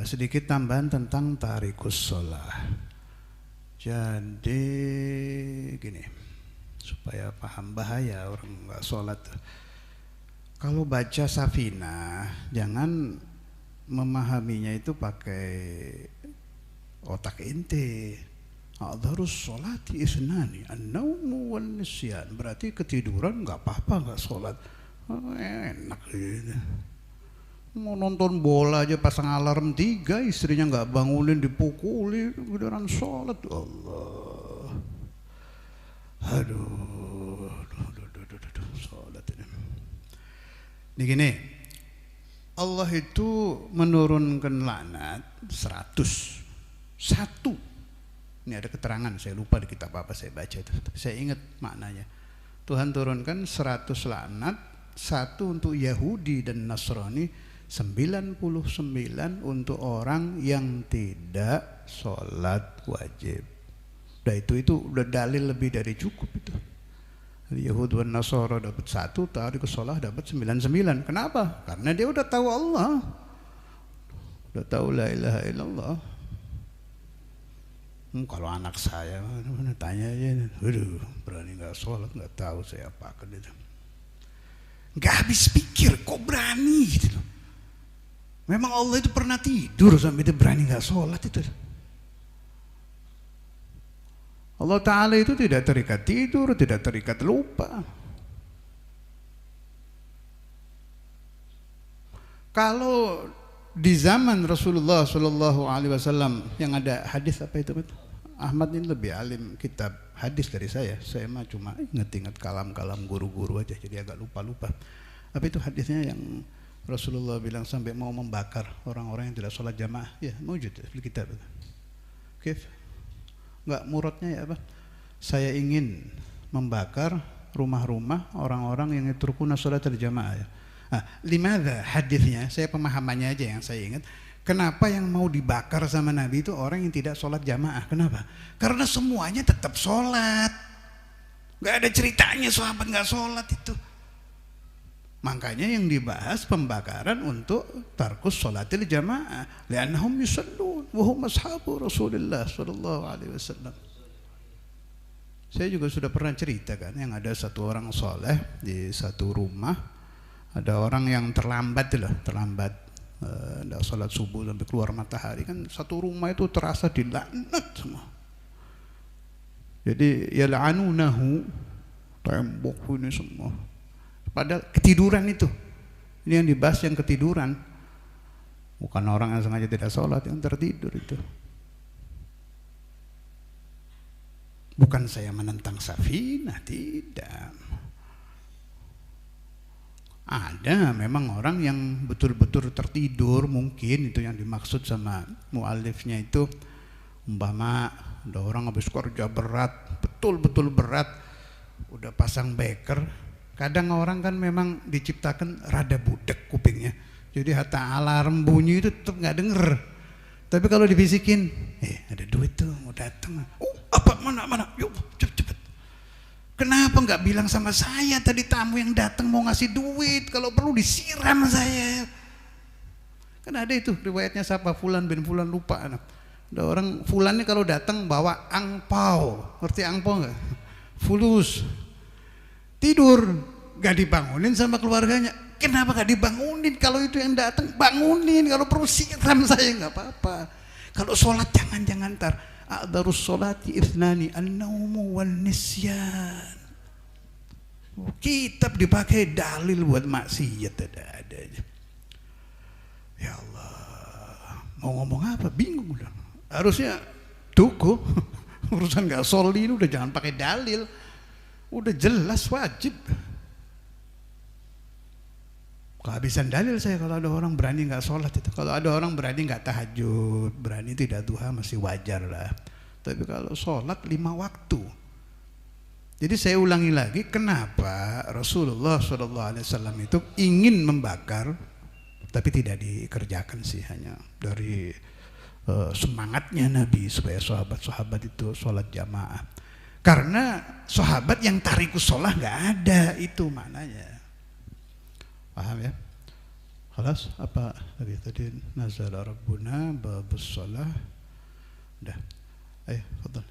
Sedikit tambahan tentang tarikus sholah. Jadi gini, supaya paham bahaya orang nggak sholat. Kalau baca Safinah, jangan memahaminya itu pakai otak ente. Adharus sholati isnani an-naumu wan nisyan. Berarti ketiduran nggak apa-apa nggak sholat. Enak gitu. Mau nonton bola aja pasang alarm 3, istrinya nggak bangunin, dipukuli, beneran sholat. Allah, aduh, sholat ini. Ini gini, Allah itu menurunkan laknat 101. Ini ada keterangan, saya lupa di kitab apa saya baca itu, tapi saya ingat maknanya. Tuhan turunkan 100 laknat, 1 untuk Yahudi dan Nasrani, 99 untuk orang yang tidak sholat wajib. Udah itu udah dalil lebih dari cukup itu. Yahudi dan Nasrani dapat 1, tarikus sholah dapat 99. Kenapa? Karena dia udah tahu Allah, udah tahu la ilaha illallah. Kalau anak saya tanya aja, waduh, berani nggak sholat, nggak tahu saya apakan itu. Nggak habis pikir, kok berani gitu loh. Memang Allah itu pernah tidur sampai dia berani nggak sholat itu. Allah Ta'ala itu tidak terikat tidur, tidak terikat lupa. Kalau di zaman Rasulullah Shallallahu Alaihi Wasallam yang ada hadis apa itu? Ahmad ini lebih alim kitab hadis dari saya. Saya mah cuma ingat-ingat kalam-kalam guru-guru aja, jadi agak lupa-lupa. Apa itu hadisnya yang Rasulullah bilang sampai mau membakar orang-orang yang tidak sholat jamaah? Ya, mewujud di kitab itu. Oke, nggak muradnya ya apa? Saya ingin membakar rumah-rumah orang-orang yang yatrukuna sholat al-jamaah ya. Limadha hadisnya, saya pemahamannya aja yang saya ingat. Kenapa yang mau dibakar sama Nabi itu orang yang tidak sholat jamaah? Kenapa? Karena semuanya tetap sholat. Gak ada ceritanya sahabat gak sholat itu. Makanya yang dibahas pembakaran untuk tarkus sholatil jamaah. Li'annahum yusallun wa hum ashabu Rasulullah sallallahu alaihi wasallam. Saya juga sudah pernah ceritakan yang ada satu orang soleh di satu rumah. Ada orang yang terlambat tidak sholat subuh sampai keluar matahari, kan satu rumah itu terasa dilaknat semua. Jadi yal'anunahu, tembok ini semua. Padahal ketiduran itu. Ini yang dibahas yang ketiduran. Bukan orang yang sengaja tidak sholat, yang tertidur itu. Bukan saya menentang Safinah, tidak. Ada memang orang yang betul-betul tertidur, mungkin itu yang dimaksud sama mu'alifnya itu. Umpama ada orang habis kerja berat, betul-betul berat, udah pasang beker. Kadang orang kan memang diciptakan rada budek kupingnya, jadi hatta alarm bunyi itu tetap nggak denger. Tapi kalau dibisikin, ada duit tuh mau datang, apa mana, yuk cepet. Kenapa nggak bilang sama saya tadi tamu yang datang mau ngasih duit, kalau perlu disiram saya. Kan ada itu riwayatnya siapa, Fulan bin Fulan, lupa anak. Ada orang Fulan ini kalau datang bawa angpau, ngerti angpau nggak? Fulus. Tidur, nggak dibangunin sama keluarganya. Kenapa nggak dibangunin? Kalau itu yang datang bangunin, kalau perlu siram saya nggak apa-apa. Kalau sholat jangan tar. A'darus sholati ithnani an-naumu wan nisyan. Kitab dipakai dalil buat maksiat ada aja. Ya Allah, mau ngomong apa? Bingung udah. Harusnya tuku urusan nggak soli ini udah jangan pakai dalil. Udah jelas wajib. Kehabisan dalil saya kalau ada orang berani nggak sholat itu. Kalau ada orang berani nggak tahajud, berani tidak duha masih wajar lah. Tapi kalau sholat 5 waktu. Jadi saya ulangi lagi, kenapa Rasulullah SAW itu ingin membakar, tapi tidak dikerjakan sih, hanya dari semangatnya Nabi supaya sahabat-sahabat itu sholat jamaah. Karena sahabat yang tarikus sholah nggak ada, itu maknanya. Paham ya? Khalas, apa lagi tadi? Nazala rabbuna babus shalah. Udah. Ayo, fadhal.